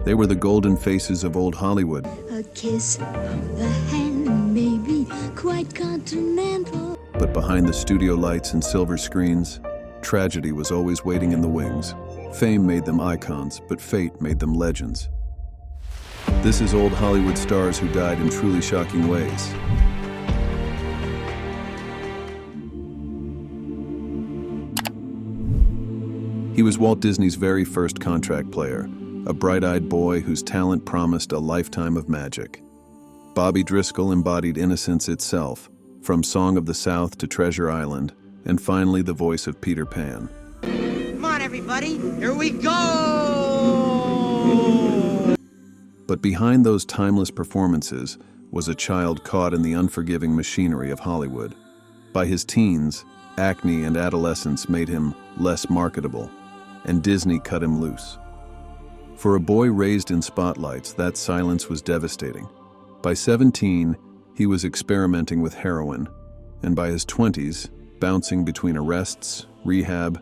They were the golden faces of old Hollywood. A kiss of the hand may be quite continental. But behind the studio lights and silver screens, tragedy was always waiting in the wings. Fame made them icons, but fate made them legends. This is old Hollywood stars who died in truly shocking ways. He was Walt Disney's very first contract player, a bright-eyed boy whose talent promised a lifetime of magic. Bobby Driscoll embodied innocence itself, from Song of the South to Treasure Island, and finally the voice of Peter Pan. Come on, everybody, here we go! But behind those timeless performances was a child caught in the unforgiving machinery of Hollywood. By his teens, acne and adolescence made him less marketable, and Disney cut him loose. For a boy raised in spotlights, that silence was devastating. By 17, he was experimenting with heroin, and by his 20s, bouncing between arrests, rehab,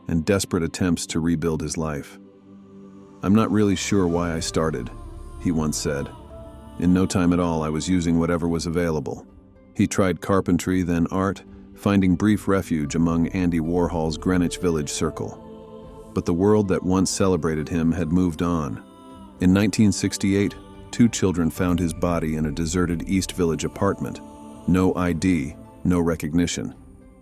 and desperate attempts to rebuild his life. "I'm not really sure why I started," he once said. "In no time at all, I was using whatever was available." He tried carpentry, then art, finding brief refuge among Andy Warhol's Greenwich Village circle. But the world that once celebrated him had moved on. In 1968, 2 children found his body in a deserted East Village apartment. No ID, no recognition,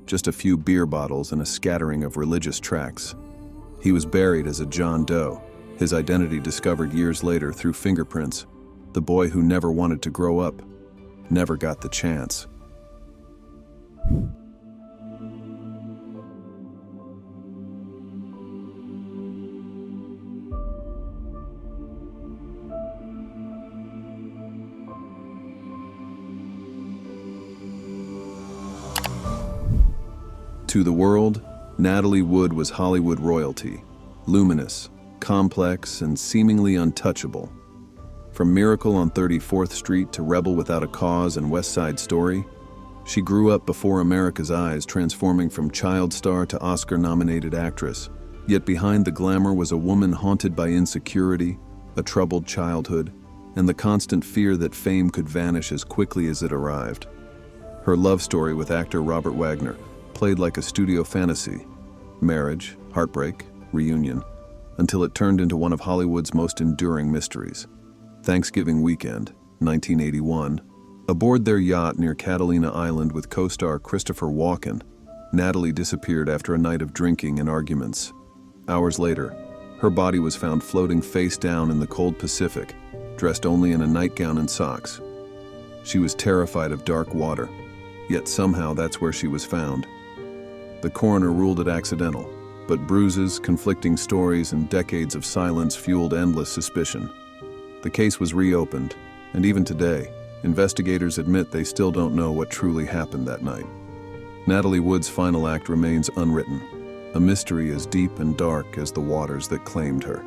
just a few beer bottles and a scattering of religious tracts. He was buried as a John Doe, his identity discovered years later through fingerprints. The boy who never wanted to grow up, never got the chance. To the world, Natalie Wood was Hollywood royalty, luminous, complex, and seemingly untouchable. From Miracle on 34th Street to Rebel Without a Cause and West Side Story, she grew up before America's eyes, transforming from child star to Oscar-nominated actress. Yet behind the glamour was a woman haunted by insecurity, a troubled childhood, and the constant fear that fame could vanish as quickly as it arrived. Her love story with actor Robert Wagner played like a studio fantasy, marriage, heartbreak, reunion, until it turned into one of Hollywood's most enduring mysteries. Thanksgiving weekend, 1981, aboard their yacht near Catalina Island with co-star Christopher Walken, Natalie disappeared after a night of drinking and arguments. Hours later, her body was found floating face down in the cold Pacific, dressed only in a nightgown and socks. She was terrified of dark water, yet somehow that's where she was found. The coroner ruled it accidental, but bruises, conflicting stories, and decades of silence fueled endless suspicion. The case was reopened, and even today, investigators admit they still don't know what truly happened that night. Natalie Wood's final act remains unwritten, a mystery as deep and dark as the waters that claimed her.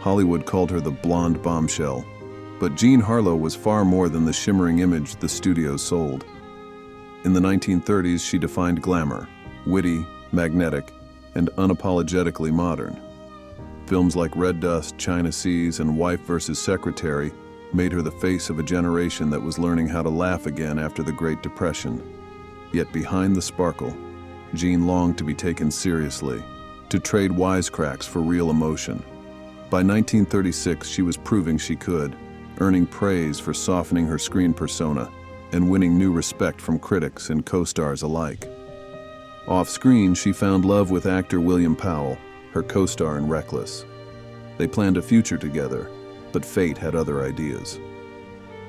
Hollywood called her the blonde bombshell, but Jean Harlow was far more than the shimmering image the studios sold. In the 1930s, she defined glamour, witty, magnetic, and unapologetically modern. Films like Red Dust, China Seas, and Wife vs. Secretary made her the face of a generation that was learning how to laugh again after the Great Depression. Yet behind the sparkle, Jean longed to be taken seriously, to trade wisecracks for real emotion. By 1936, she was proving she could, earning praise for softening her screen persona and winning new respect from critics and co-stars alike. Off-screen, she found love with actor William Powell, her co-star in Reckless. They planned a future together, but fate had other ideas.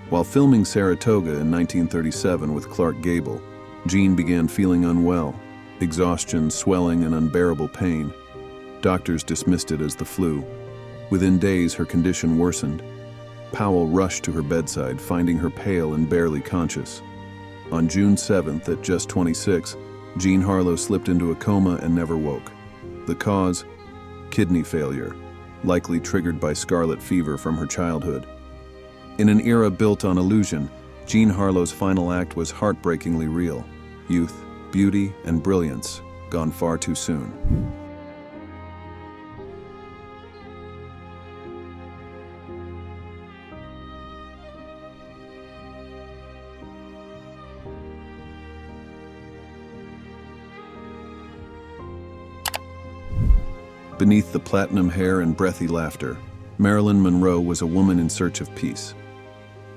While filming Saratoga in 1937 with Clark Gable, Jean began feeling unwell, exhaustion, swelling, and unbearable pain. Doctors dismissed it as the flu. Within days, her condition worsened. Powell rushed to her bedside, finding her pale and barely conscious. On June 7th, at just 26, Jean Harlow slipped into a coma and never woke. The cause? Kidney failure, likely triggered by scarlet fever from her childhood. In an era built on illusion, Jean Harlow's final act was heartbreakingly real. Youth, beauty, and brilliance gone far too soon. Beneath the platinum hair and breathy laughter, Marilyn Monroe was a woman in search of peace.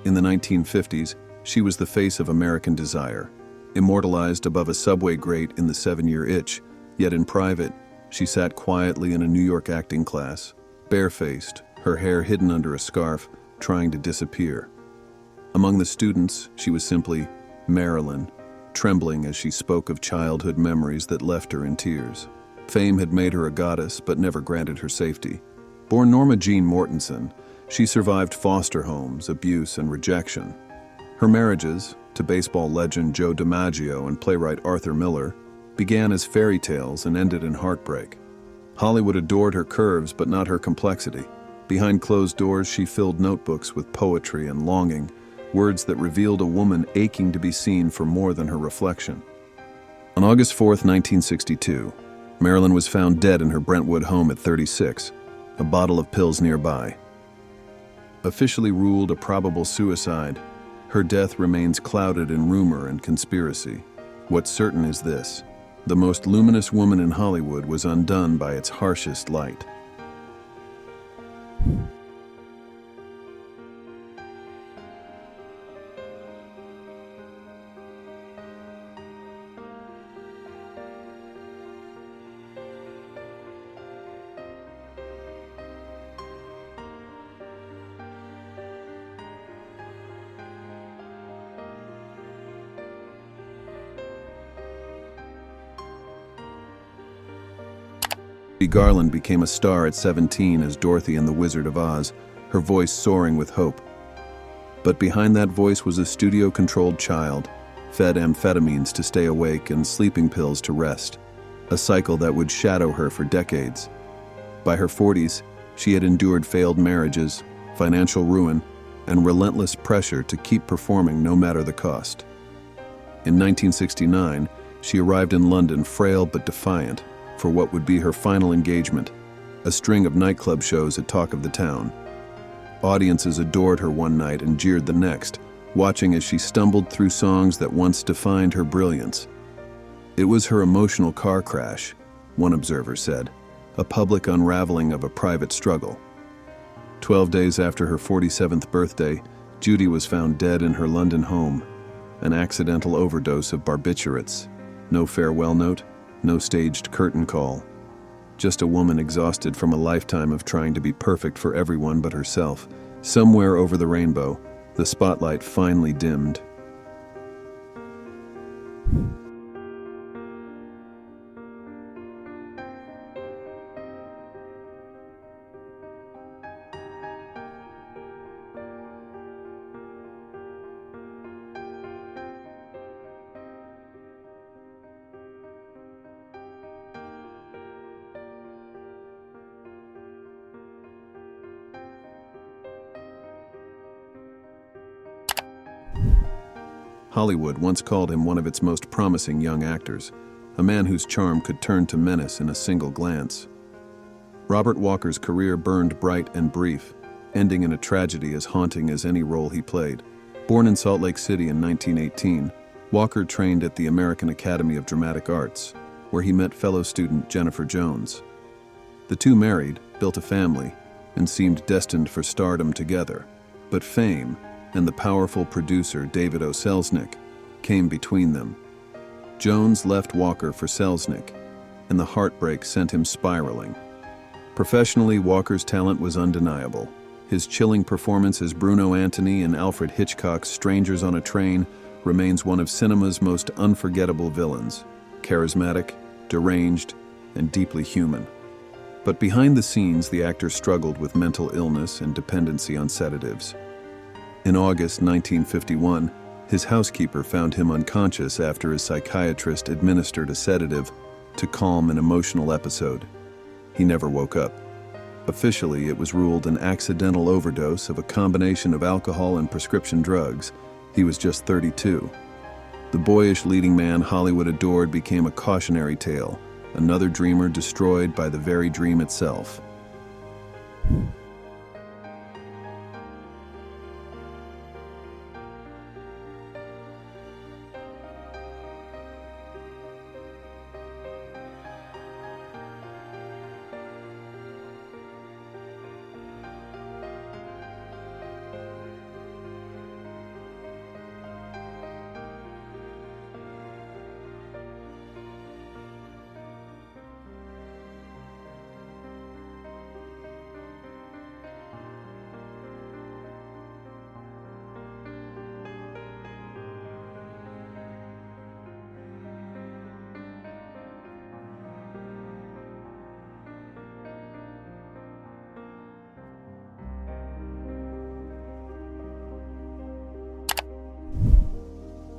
In the 1950s, she was the face of American desire, immortalized above a subway grate in The 7-Year Itch, yet in private, she sat quietly in a New York acting class, barefaced, her hair hidden under a scarf, trying to disappear. Among the students, she was simply Marilyn, trembling as she spoke of childhood memories that left her in tears. Fame had made her a goddess, but never granted her safety. Born Norma Jean Mortensen, she survived foster homes, abuse, and rejection. Her marriages, to baseball legend Joe DiMaggio and playwright Arthur Miller, began as fairy tales and ended in heartbreak. Hollywood adored her curves, but not her complexity. Behind closed doors, she filled notebooks with poetry and longing, words that revealed a woman aching to be seen for more than her reflection. On August 4th, 1962, Marilyn was found dead in her Brentwood home at 36, a bottle of pills nearby. Officially ruled a probable suicide, her death remains clouded in rumor and conspiracy. What's certain is this: the most luminous woman in Hollywood was undone by its harshest light. Judy Garland became a star at 17 as Dorothy in The Wizard of Oz, her voice soaring with hope. But behind that voice was a studio-controlled child, fed amphetamines to stay awake and sleeping pills to rest, a cycle that would shadow her for decades. By her 40s, she had endured failed marriages, financial ruin, and relentless pressure to keep performing no matter the cost. In 1969, she arrived in London frail but defiant, for what would be her final engagement, a string of nightclub shows at Talk of the Town. Audiences adored her one night and jeered the next, watching as she stumbled through songs that once defined her brilliance. It was her emotional car crash, one observer said, a public unraveling of a private struggle. 12 days after her 47th birthday, Judy was found dead in her London home, an accidental overdose of barbiturates. No farewell note, no staged curtain call. Just a woman exhausted from a lifetime of trying to be perfect for everyone but herself. Somewhere over the rainbow, the spotlight finally dimmed. Hollywood once called him one of its most promising young actors, a man whose charm could turn to menace in a single glance. Robert Walker's career burned bright and brief, ending in a tragedy as haunting as any role he played. Born in Salt Lake City in 1918, Walker trained at the American Academy of Dramatic Arts, where he met fellow student Jennifer Jones. The two married, built a family, and seemed destined for stardom together, but fame and the powerful producer David O. Selznick came between them. Jones left Walker for Selznick, and the heartbreak sent him spiraling. Professionally, Walker's talent was undeniable. His chilling performance as Bruno Antony in Alfred Hitchcock's Strangers on a Train remains one of cinema's most unforgettable villains, charismatic, deranged, and deeply human. But behind the scenes, the actor struggled with mental illness and dependency on sedatives. In August 1951, his housekeeper found him unconscious after his psychiatrist administered a sedative to calm an emotional episode. He never woke up. Officially, it was ruled an accidental overdose of a combination of alcohol and prescription drugs. He was just 32. The boyish leading man Hollywood adored became a cautionary tale, another dreamer destroyed by the very dream itself.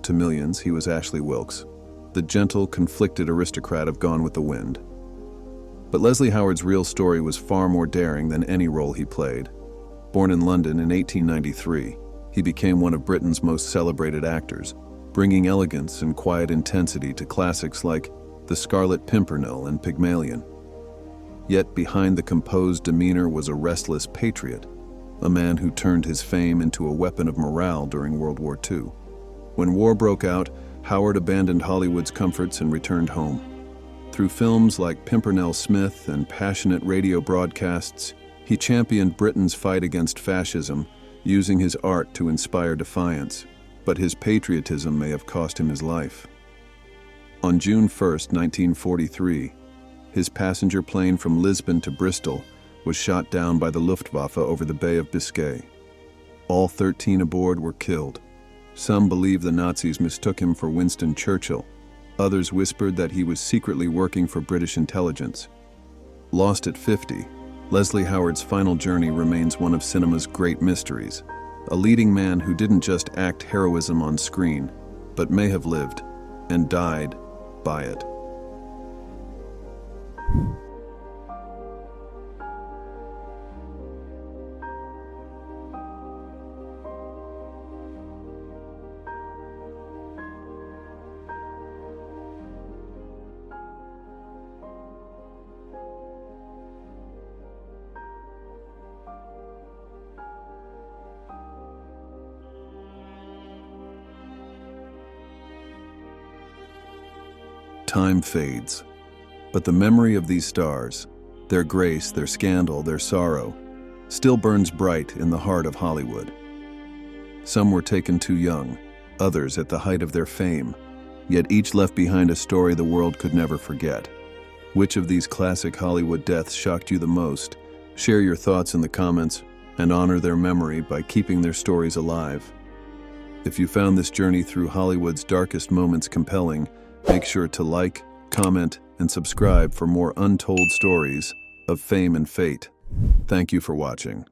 To millions, he was Ashley Wilkes, the gentle, conflicted aristocrat of Gone with the Wind. But Leslie Howard's real story was far more daring than any role he played. Born in London in 1893, he became one of Britain's most celebrated actors, bringing elegance and quiet intensity to classics like The Scarlet Pimpernel and Pygmalion. Yet behind the composed demeanor was a restless patriot, a man who turned his fame into a weapon of morale during World War II. When war broke out, Howard abandoned Hollywood's comforts and returned home. Through films like Pimpernel Smith and passionate radio broadcasts, he championed Britain's fight against fascism, using his art to inspire defiance. But his patriotism may have cost him his life. On June 1, 1943, his passenger plane from Lisbon to Bristol was shot down by the Luftwaffe over the Bay of Biscay. All 13 aboard were killed. Some believe the Nazis mistook him for Winston Churchill. Others whispered that he was secretly working for British intelligence. Lost at 50, Leslie Howard's final journey remains one of cinema's great mysteries. A leading man who didn't just act heroism on screen, but may have lived and died by it. Time fades, but the memory of these stars, their grace, their scandal, their sorrow, still burns bright in the heart of Hollywood. Some were taken too young, others at the height of their fame, yet each left behind a story the world could never forget. Which of these classic Hollywood deaths shocked you the most? Share your thoughts in the comments and honor their memory by keeping their stories alive. If you found this journey through Hollywood's darkest moments compelling, make sure to like, comment, and subscribe for more untold stories of fame and fate. Thank you for watching.